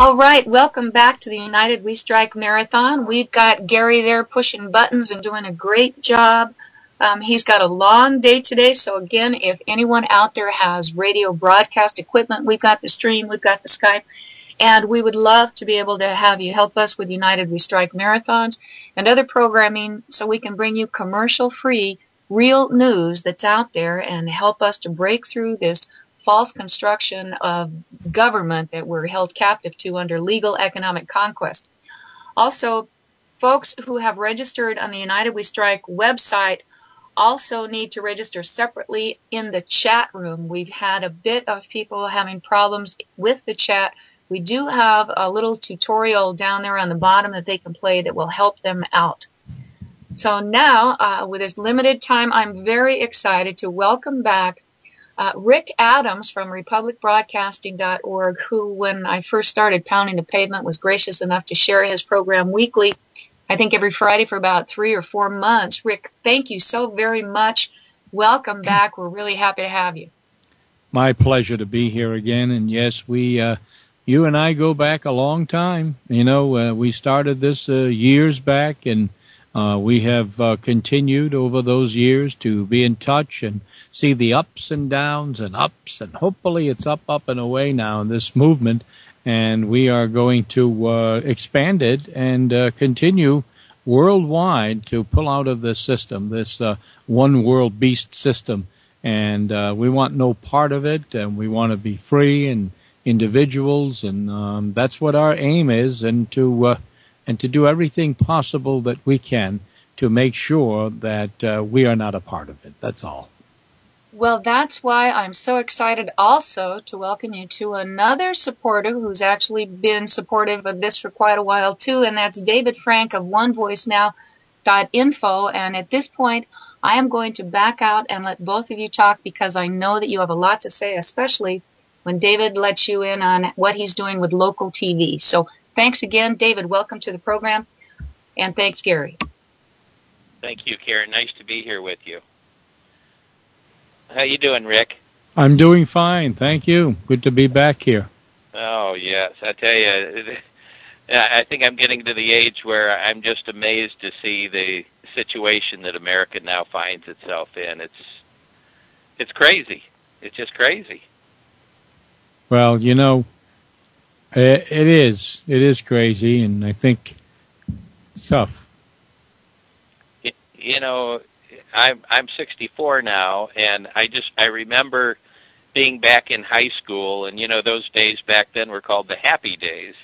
All right, welcome back to the United We Strike Marathon. We've got Gary there pushing buttons and doing a great job. He's got a long day today, so again, if anyone out there has radio broadcast equipment, we've got the stream, we've got the Skype, and we would love to be able to have you help us with United We Strike Marathons and other programming so we can bring you commercial-free, real news that's out there and help us to break through this false construction of government that we're held captive to under legal economic conquest. Also, folks who have registered on the United We Strike website also need to register separately in the chat room. We've had a bit of people having problems with the chat. We do have a little tutorial down there on the bottom that they can play that will help them out. So now, with this limited time, I'm very excited to welcome back Rick Adams from republicbroadcasting.org, who, when I first started pounding the pavement, was gracious enough to share his program weekly, I think every Friday for about 3 or 4 months. Rick, thank you so very much. Welcome back. We're really happy to have you. My pleasure to be here again. And yes, you and I go back a long time. You know, we started this years back, and we have continued over those years to be in touch and see the ups and downs and ups, and hopefully it's up and away now in this movement, and we are going to expand it and continue worldwide to pull out of this system, this one world beast system, and we want no part of it, and we want to be free and individuals, and that's what our aim is, and to do everything possible that we can to make sure that we are not a part of it. That's all. Well, that's why I'm so excited also to welcome you to another supporter who's actually been supportive of this for quite a while too, and that's David Frank of OneVoiceNow.info. And at this point, I am going to back out and let both of you talk because I know that you have a lot to say, especially when David lets you in on what he's doing with local TV. So thanks again, David. Welcome to the program. And thanks, Gary. Thank you, Karen. Nice to be here with you. How you doing, Rick? I'm doing fine, thank you. Good to be back here. Oh, yes. I tell you, I think I'm getting to the age where I'm just amazed to see the situation that America now finds itself in. It's crazy. It's just crazy. Well, you know, it is. It is crazy, and I think it's tough. You know, I'm 64 now, and I remember being back in high school, and you know those days back then were called the happy days,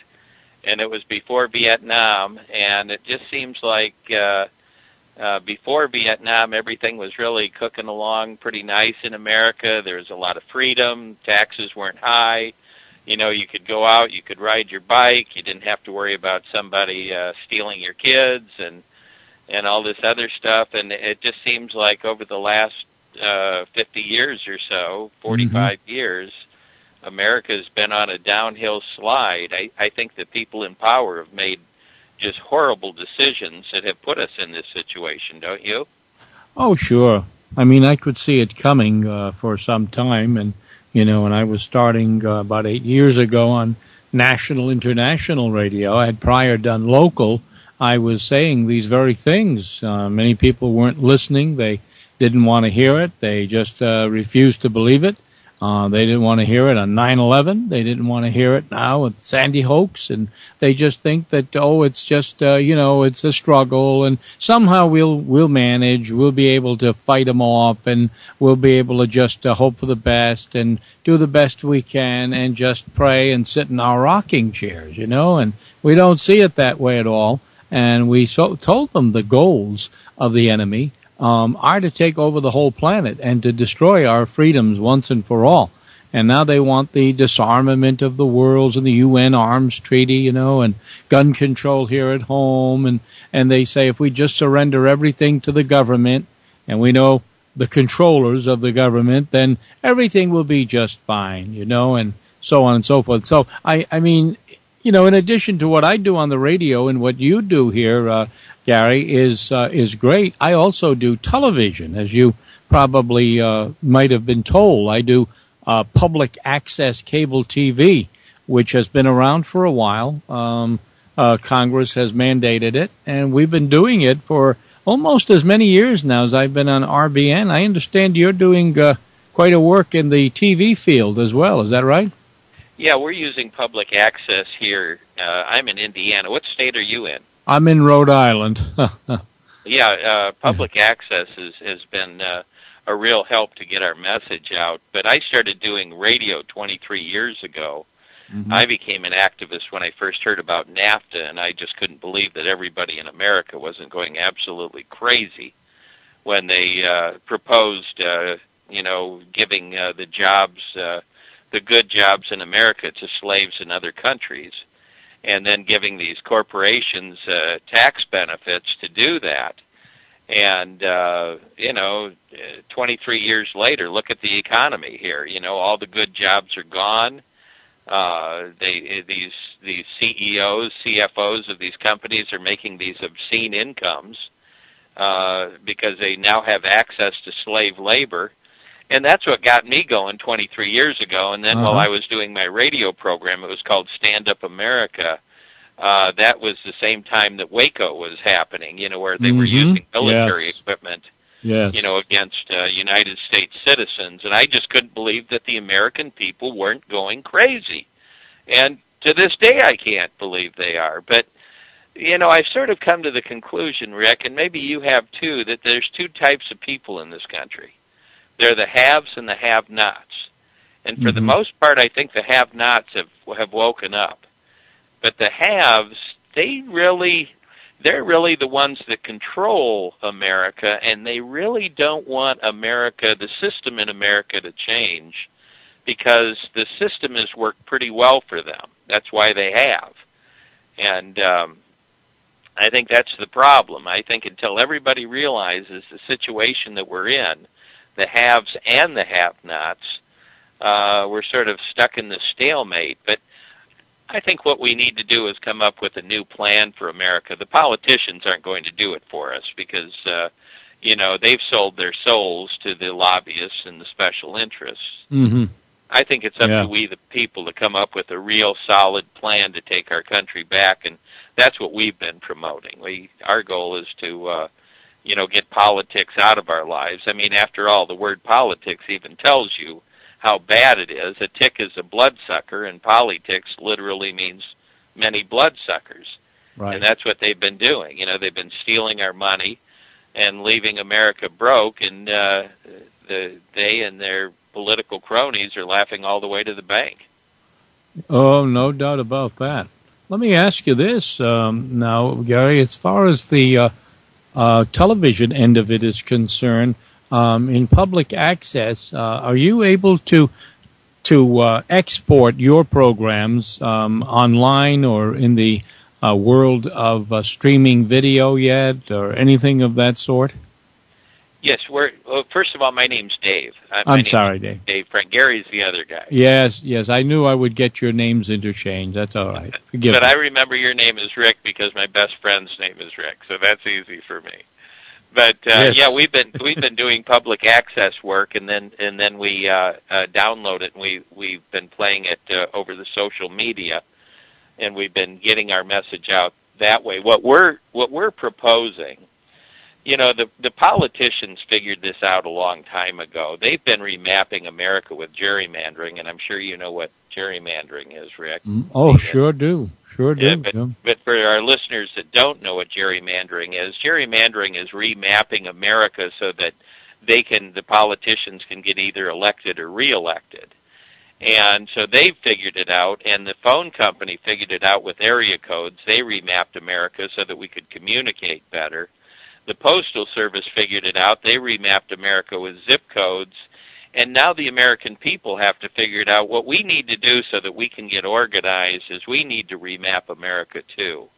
and it was before Vietnam, and it just seems like before Vietnam everything was really cooking along pretty nice in America. There was a lot of freedom, taxes weren't high, you know, you could go out, you could ride your bike, you didn't have to worry about somebody stealing your kids and all this other stuff, and it just seems like over the last 50 years or so, 45 years, America's been on a downhill slide. I think the people in power have made just horrible decisions that have put us in this situation, don't you? Oh, sure. I mean, I could see it coming for some time, and, you know, when I was starting about 8 years ago on national, international radio, I had prior done local, I was saying these very things. Many people weren't listening. They didn't want to hear it. They just refused to believe it. They didn't want to hear it on 9/11. They didn't want to hear it now with Sandy hoax. And they just think that, oh, it's just, you know, it's a struggle. And somehow we'll manage. We'll be able to fight them off. And we'll be able to just hope for the best and do the best we can and just pray and sit in our rocking chairs, you know. And we don't see it that way at all. And we told them the goals of the enemy are to take over the whole planet and to destroy our freedoms once and for all. And now they want the disarmament of the worlds and the UN arms treaty, you know, and gun control here at home. And they say if we just surrender everything to the government, and we know the controllers of the government, then everything will be just fine, you know, and so on and so forth. So, I mean, you know, in addition to what I do on the radio and what you do here, Gary, is great. I also do television, as you probably might have been told. I do public access cable TV which has been around for a while. Congress has mandated it, and we've been doing it for almost as many years now as I've been on RBN. I understand you're doing quite a work in the TV field as well. Is that right? Yeah, we're using public access here. I'm in Indiana. What state are you in? I'm in Rhode Island. Yeah, public access has been a real help to get our message out. But I started doing radio 23 years ago. Mm-hmm. I became an activist when I first heard about NAFTA, and I just couldn't believe that everybody in America wasn't going absolutely crazy when they proposed, giving the jobs, the good jobs in America to slaves in other countries, and then giving these corporations tax benefits to do that. And, 23 years later, look at the economy here. All the good jobs are gone. These CEOs, CFOs of these companies are making these obscene incomes because they now have access to slave labor. And that's what got me going 23 years ago. And then while I was doing my radio program, it was called Stand Up America. That was the same time that Waco was happening, where they were using military equipment, against United States citizens. And I just couldn't believe that the American people weren't going crazy. And to this day, I can't believe they are. But, I've sort of come to the conclusion, Rick, and maybe you have too, that there's two types of people in this country. They're the haves and the have-nots. And for the most part, I think the have-nots have woken up. But the haves, they're really the ones that control America, and they really don't want America, the system in America, to change because the system has worked pretty well for them. That's why they have. And I think that's the problem. I think until everybody realizes the situation that we're in, the haves and the have-nots, we're sort of stuck in this stalemate. But I think what we need to do is come up with a new plan for America. The politicians aren't going to do it for us because, they've sold their souls to the lobbyists and the special interests. Mm-hmm. I think it's up to we, the people, to come up with a real solid plan to take our country back, and that's what we've been promoting. Our goal is to, get politics out of our lives. I mean, after all, the word politics even tells you how bad it is. A tick is a bloodsucker, and politics literally means many bloodsuckers. Right. And that's what they've been doing. They've been stealing our money and leaving America broke, and they and their political cronies are laughing all the way to the bank. Oh, no doubt about that. Let me ask you this now, Gary, as far as the television end of it is concerned, in public access, are you able to export your programs online or in the world of streaming video yet, or anything of that sort? Yes, first of all, my name's Dave. I'm sorry, Dave. Dave Frank. Gary's the other guy. Yes, I knew I would get your names interchanged. That's all right. Forgive me. But I remember your name is Rick because my best friend's name is Rick, so that's easy for me. But we've been doing public access work, and then we download it, and we've been playing it over the social media, and we've been getting our message out that way. What we're proposing. The politicians figured this out a long time ago. They've been remapping America with gerrymandering, and I'm sure you know what gerrymandering is, Rick. Oh, sure do. Yeah, but for our listeners that don't know what gerrymandering is remapping America so that the politicians can get either elected or reelected. And so they've figured it out, and the phone company figured it out with area codes. They remapped America so that we could communicate better. The Postal Service figured it out. They remapped America with zip codes. And now the American people have to figure it out. What we need to do so that we can get organized is we need to remap America too.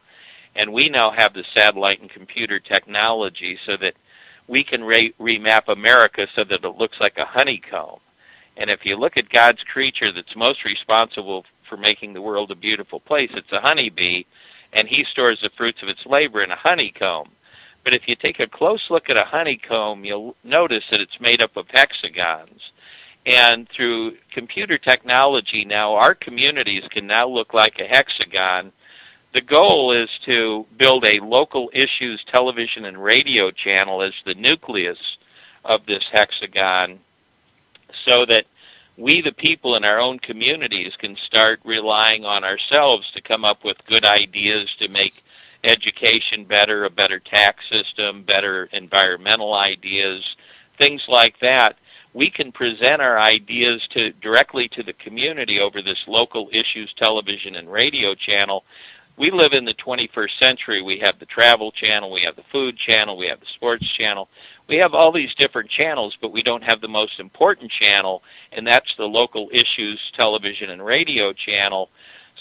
And we now have the satellite and computer technology so that we can remap America so that it looks like a honeycomb. And if you look at God's creature that's most responsible for making the world a beautiful place, it's a honeybee, and he stores the fruits of its labor in a honeycomb. But if you take a close look at a honeycomb, you'll notice that it's made up of hexagons. And through computer technology now, our communities can now look like a hexagon. The goal is to build a local issues television and radio channel as the nucleus of this hexagon, so that we, the people in our own communities, can start relying on ourselves to come up with good ideas to make education better, a better tax system, better environmental ideas, things like that. We can present our ideas directly to the community over this local issues television and radio channel. We live in the 21st century. We have the travel channel, we have the food channel, we have the sports channel. We have all these different channels, but we don't have the most important channel, and that's the local issues television and radio channel.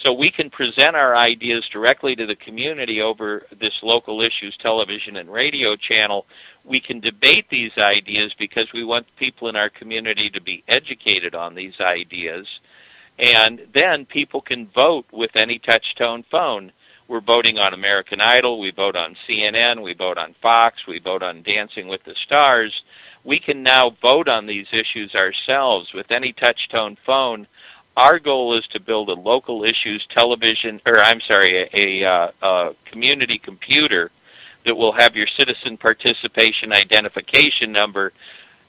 So we can present our ideas directly to the community over this local issues television and radio channel. We can debate these ideas because we want people in our community to be educated on these ideas. And then people can vote with any touch-tone phone. We're voting on American Idol, we vote on CNN, we vote on Fox, we vote on Dancing with the Stars. We can now vote on these issues ourselves with any touch-tone phone. Our goal is to build a local issues television, a community computer that will have your citizen participation identification number,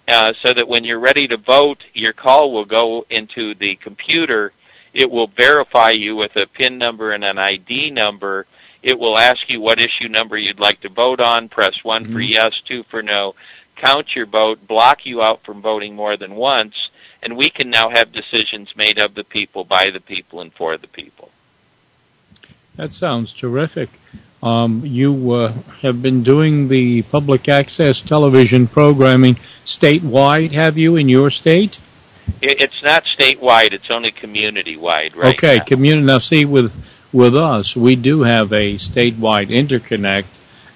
so that when you're ready to vote, your call will go into the computer. It will verify you with a PIN number and an ID number. It will ask you what issue number you'd like to vote on. Press 1 for yes, 2 for no. Count your vote, block you out from voting more than once, and we can now have decisions made of the people, by the people, and for the people. That sounds terrific. You have been doing the public access television programming statewide, have you, in your state? It's not statewide. It's only community-wide right okay, now. Community. Now, see, with us, we do have a statewide interconnect,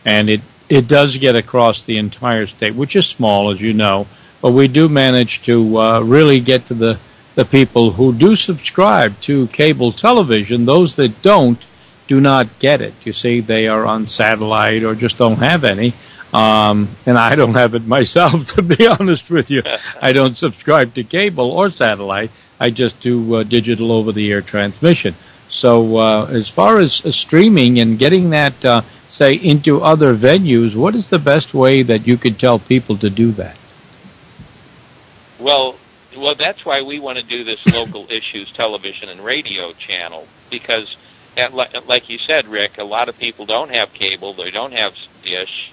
and it does get across the entire state, which is small, as you know, but we do manage to really get to the people who do subscribe to cable television. Those that do not get it. You see, they are on satellite or just don't have any. And I don't have it myself, to be honest with you. I don't subscribe to cable or satellite. I just do digital over-the-air transmission. So as far as streaming and getting that, say, into other venues, what is the best way that you could tell people to do that? Well, that's why we want to do this local issues television and radio channel, because, like you said, Rick, a lot of people don't have cable, they don't have dish,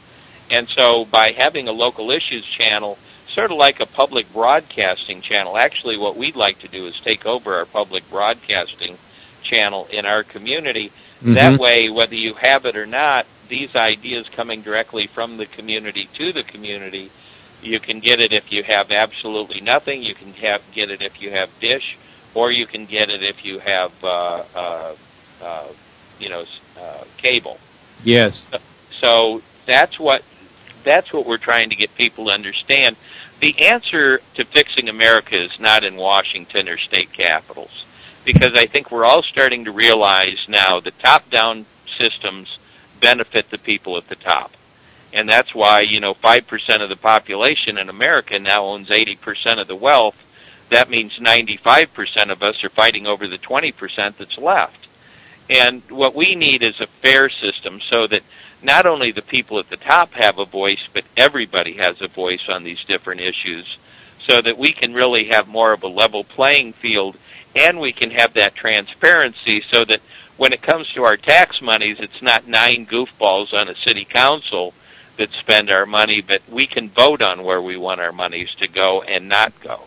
and so by having a local issues channel, sort of like a public broadcasting channel, actually what we'd like to do is take over our public broadcasting channel in our community. Mm-hmm. That way, whether you have it or not, these ideas coming directly from the community to the community, you can get it if you have absolutely nothing, you can get it if you have dish, or you can get it if you have cable. Yes. So that's what we're trying to get people to understand. The answer to fixing America is not in Washington or state capitals, because I think we're all starting to realize now that top-down systems benefit the people at the top. And that's why, 5% of the population in America now owns 80% of the wealth. That means 95% of us are fighting over the 20% that's left. And what we need is a fair system so that not only the people at the top have a voice, but everybody has a voice on these different issues, so that we can really have more of a level playing field, and we can have that transparency so that when it comes to our tax monies, it's not 9 goofballs on a city council that spend our money, but we can vote on where we want our monies to go and not go.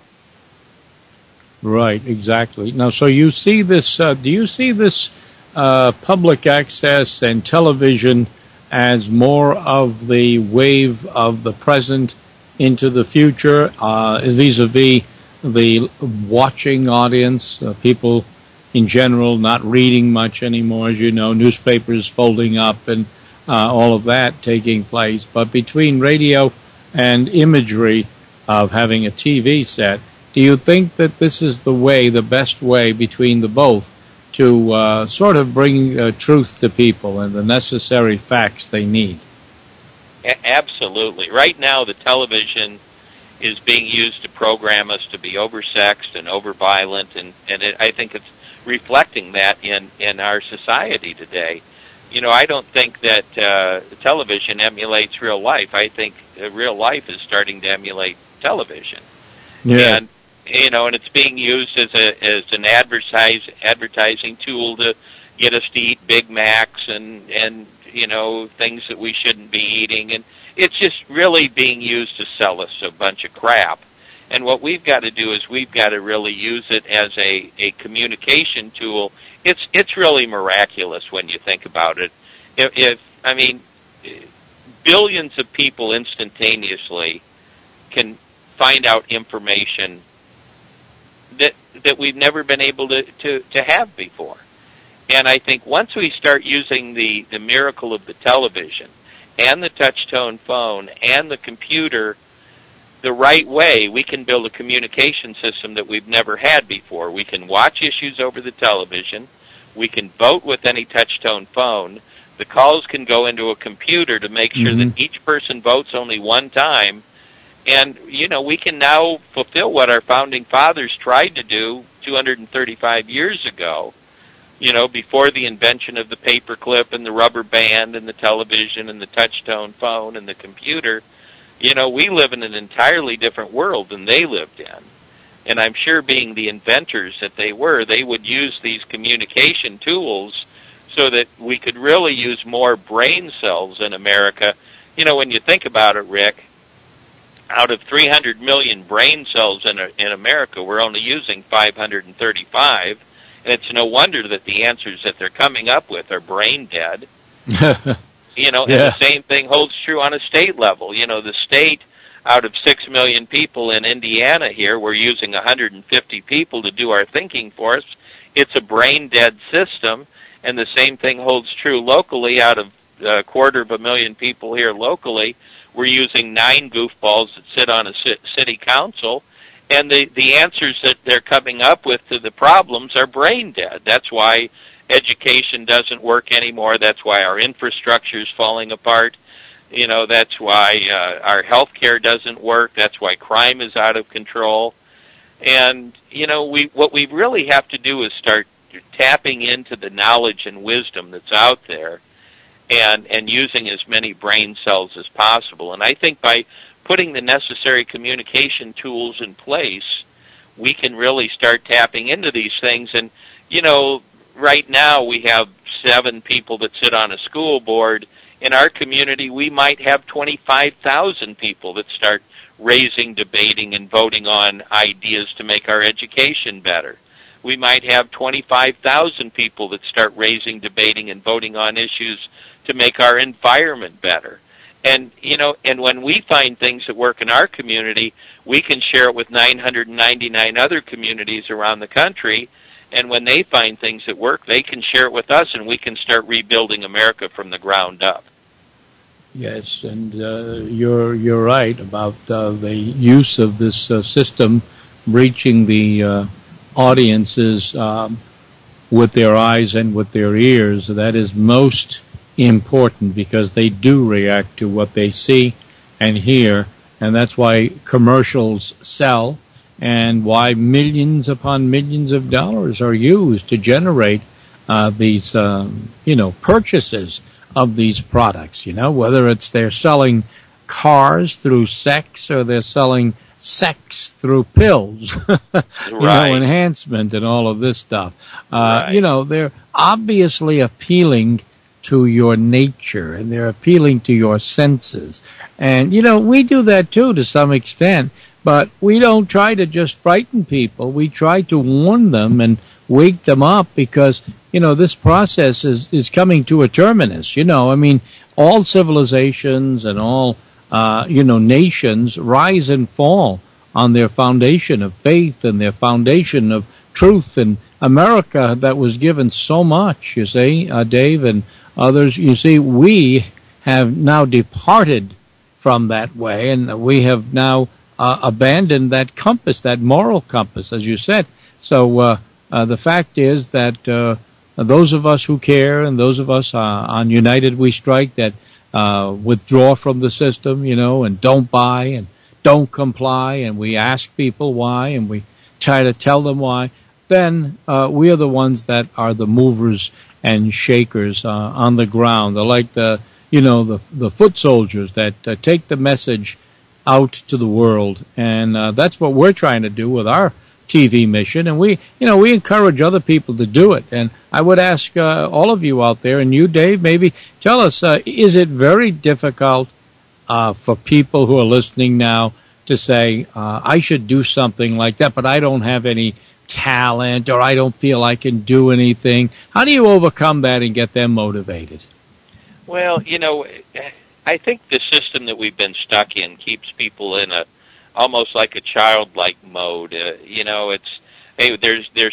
Right, exactly. Now, so you see this, do you see this public access and television as more of the wave of the present into the future, vis-a-vis the watching audience, people in general not reading much anymore, as you know, newspapers folding up and all of that taking place. But between radio and imagery of having a TV set, do you think that this is the best way between the both to sort of bring truth to people and the necessary facts they need? Absolutely. Right now, the television is being used to program us to be oversexed and overviolent, and I think it's reflecting that in our society today. I don't think that television emulates real life. I think real life is starting to emulate television. Yeah. And and it's being used as an advertising tool to get us to eat Big Macs and things that we shouldn't be eating, and it's just really being used to sell us a bunch of crap. And what we've got to do is we've got to really use it as a communication tool. It's really miraculous when you think about it. Billions of people instantaneously can find out information that we've never been able to have before. And I think once we start using the miracle of the television and the touch-tone phone and the computer the right way, we can build a communication system that we've never had before. We can watch issues over the television. We can vote with any touch-tone phone. The calls can go into a computer to make sure that each person votes only one time. And, we can now fulfill what our founding fathers tried to do 235 years ago, before the invention of the paperclip and the rubber band and the television and the touch-tone phone and the computer. We live in an entirely different world than they lived in. And I'm sure, being the inventors that they were, they would use these communication tools so that we could really use more brain cells in America. When you think about it, Rick, out of 300 million brain cells in America, we're only using 535, and it's no wonder that the answers that they're coming up with are brain dead. And the same thing holds true on a state level. The state, out of 6 million people in Indiana here, we're using 150 people to do our thinking for us. It's a brain-dead system, and the same thing holds true locally. Out of 250,000 people here locally, we're using 9 goofballs that sit on a city council, and the answers that they're coming up with to the problems are brain-dead. That's why education doesn't work anymore. That's why our infrastructure is falling apart. That's why our health care doesn't work. That's why crime is out of control. And, what we really have to do is start tapping into the knowledge and wisdom that's out there and using as many brain cells as possible. And I think by putting the necessary communication tools in place, we can really start tapping into these things. And, right now we have 7 people that sit on a school board. In our community, we might have 25,000 people that start raising, debating, and voting on ideas to make our education better. We might have 25,000 people that start raising, debating, and voting on issues to make our environment better. And, and when we find things that work in our community, we can share it with 999 other communities around the country. And when they find things that work, they can share it with us, and we can start rebuilding America from the ground up. Yes, and you're right about the use of this system reaching the audiences with their eyes and with their ears. That is most important, because they do react to what they see and hear, and that's why commercials sell, and why millions upon millions of dollars are used to generate these, purchases of these products. Whether it's they're selling cars through sex, or they're selling sex through pills, enhancement and all of this stuff. They're obviously appealing to your nature, and they're appealing to your senses. And, we do that too to some extent. But we don't try to just frighten people. We try to warn them and wake them up, because, this process is coming to a terminus. All civilizations and all, nations rise and fall on their foundation of faith and their foundation of truth. And America, that was given so much, you see, Dave and others, we have now departed from that way, and we have now abandoned that compass, that moral compass, as you said. So the fact is that those of us who care, and those of us on United We Strike that withdraw from the system, and don't buy and don't comply, and we ask people why, and we try to tell them why, then we are the ones that are the movers and shakers on the ground. They're like the foot soldiers that take the message out to the world, and that's what we're trying to do with our TV mission. And we encourage other people to do it. And I would ask all of you out there, and you, Dave, maybe tell us: is it very difficult for people who are listening now to say, I should do something like that, but I don't have any talent, or I don't feel I can do anything? How do you overcome that and get them motivated? Well, I think the system that we've been stuck in keeps people in almost like a childlike mode. There's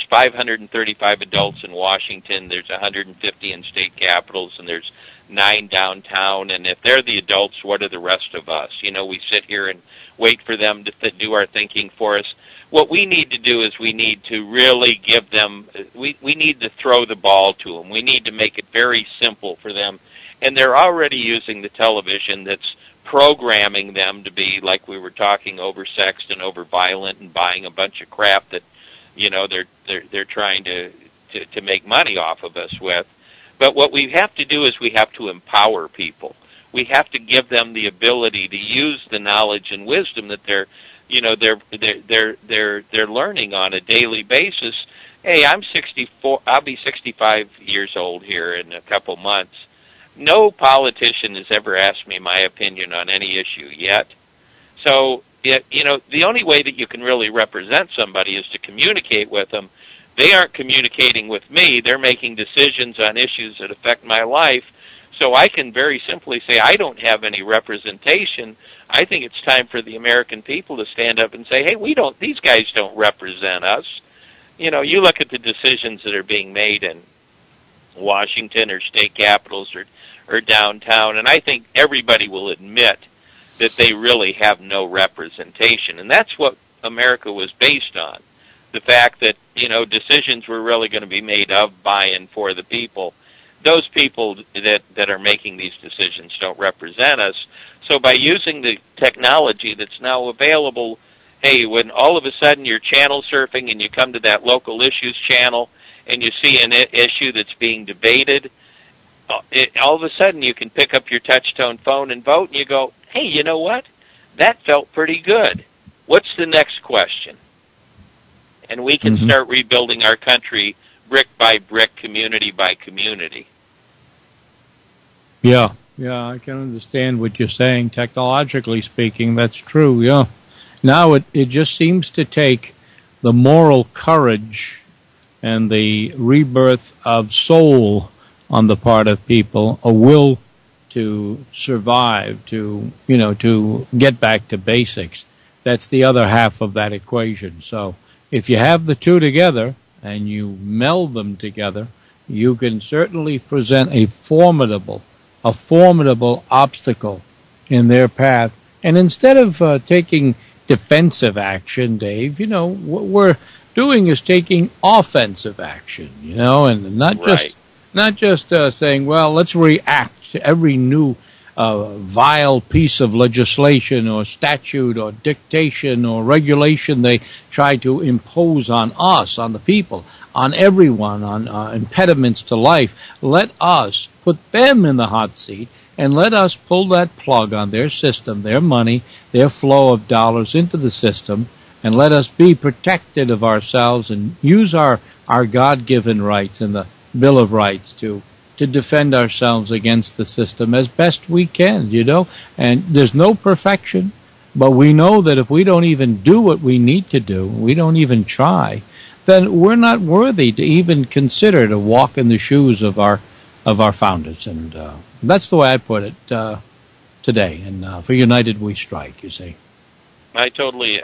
535 adults in Washington. There's 150 in state capitals, and there's 9 downtown. And if they're the adults, what are the rest of us? We sit here and wait for them to do our thinking for us. What we need to do is we need to really give them, we need to throw the ball to them. We need to make it very simple for them. And they're already using the television that's programming them to be, like we were talking, over-sexed and over-violent and buying a bunch of crap that, they're trying to make money off of us with. But what we have to do is we have to empower people. We have to give them the ability to use the knowledge and wisdom that they're learning on a daily basis. Hey, I'm 64. I'll be 65 years old here in a couple months. No politician has ever asked me my opinion on any issue yet. So, the only way that you can really represent somebody is to communicate with them. They aren't communicating with me. They're making decisions on issues that affect my life. So I can very simply say, I don't have any representation. I think it's time for the American people to stand up and say, hey, these guys don't represent us. You look at the decisions that are being made in Washington or state capitals or downtown, and I think everybody will admit that they really have no representation. And that's what America was based on, the fact that, decisions were really going to be made of, by, and for the people. Those people that are making these decisions don't represent us. So by using the technology that's now available, hey, when all of a sudden you're channel surfing and you come to that local issues channel and you see an issue that's being debated, all of a sudden you can pick up your touch-tone phone and vote, and you go, hey, you know what? That felt pretty good. What's the next question? And we can start rebuilding our country brick by brick, community by community. Yeah, I can understand what you're saying. Technologically speaking, that's true, yeah. Now it just seems to take the moral courage and the rebirth of soul on the part of people, a will to survive, to get back to basics. That's the other half of that equation. So if you have the two together and you meld them together, you can certainly present a formidable obstacle in their path. And instead of taking defensive action, Dave, what we're doing is taking offensive action, and not just saying, well, let's react to every new vile piece of legislation or statute or dictation or regulation they try to impose on us, on the people, on everyone, on impediments to life. Let us put them in the hot seat and let us pull that plug on their system, their money, their flow of dollars into the system, and let us be protected of ourselves and use our God-given rights and the Bill of Rights to defend ourselves against the system as best we can, And there's no perfection, but we know that if we don't even do what we need to do, we don't even try, then we're not worthy to even consider to walk in the shoes of our founders. And that's the way I put it today. And for United We Strike, you see. I totally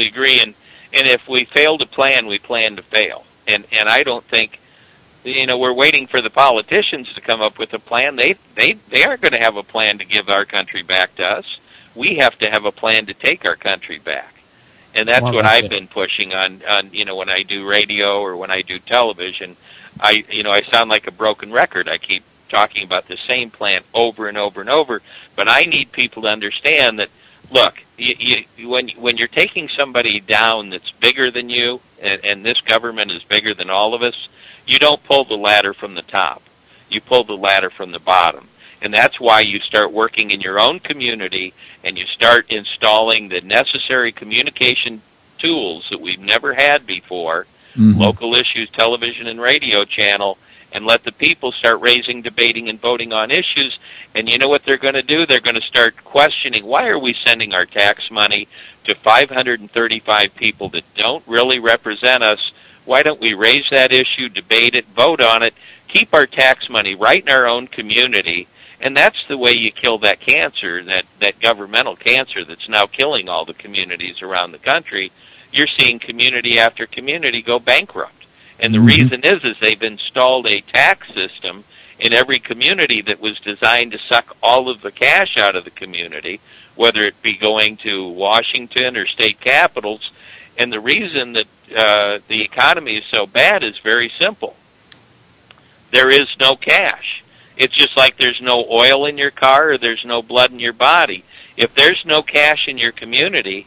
agree. And if we fail to plan, we plan to fail. And I don't think, we're waiting for the politicians to come up with a plan. They aren't going to have a plan to give our country back to us. We have to have a plan to take our country back. And that's what I've been pushing on, when I do radio or when I do television. I sound like a broken record. I keep talking about the same plan over and over and over. But I need people to understand that look, when you're taking somebody down that's bigger than you, and this government is bigger than all of us, you don't pull the ladder from the top. You pull the ladder from the bottom. And that's why you start working in your own community and you start installing the necessary communication tools that we've never had before, local issues, television and radio channel, and let the people start raising, debating, and voting on issues. And you know what they're going to do? They're going to start questioning, why are we sending our tax money to 535 people that don't really represent us? Why don't we raise that issue, debate it, vote on it, keep our tax money right in our own community? And that's the way you kill that cancer, that governmental cancer that's now killing all the communities around the country. You're seeing community after community go bankrupt. And the reason is they've installed a tax system in every community that was designed to suck all of the cash out of the community, whether it be going to Washington or state capitals. And the reason that the economy is so bad is very simple. There is no cash. It's just like there's no oil in your car or there's no blood in your body. If there's no cash in your community,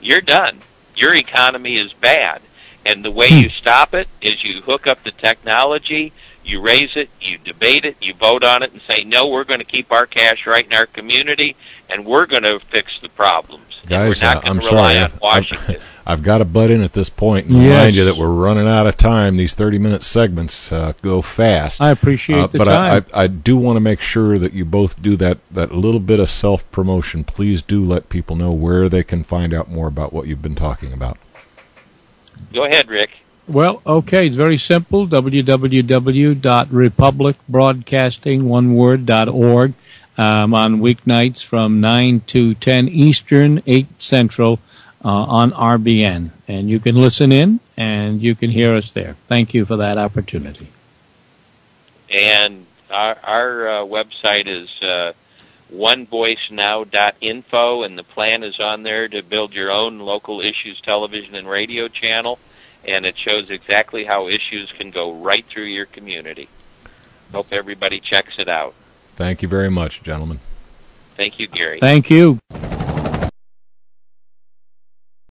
you're done. Your economy is bad. And the way you stop it is you hook up the technology, you raise it, you debate it, you vote on it, and say, no, we're going to keep our cash right in our community, and we're going to fix the problems. Guys, we're not going I'm to rely sorry. on Washington. I've got to butt in at this point and remind you that we're running out of time. These 30-minute segments go fast. I appreciate the time. But I do want to make sure that you both do that little bit of self-promotion. Please do let people know where they can find out more about what you've been talking about. Go ahead, Rick. Well, okay, it's very simple, www.republicbroadcasting.org, on weeknights from 9 to 10 Eastern, 8 Central, on RBN. And you can listen in, and you can hear us there. Thank you for that opportunity. And our website is onevoicenow.info, and the plan is on there to build your own local issues television and radio channel, and it shows exactly how issues can go right through your community. Hope everybody checks it out. Thank you very much, gentlemen. Thank you, Gary. Thank you.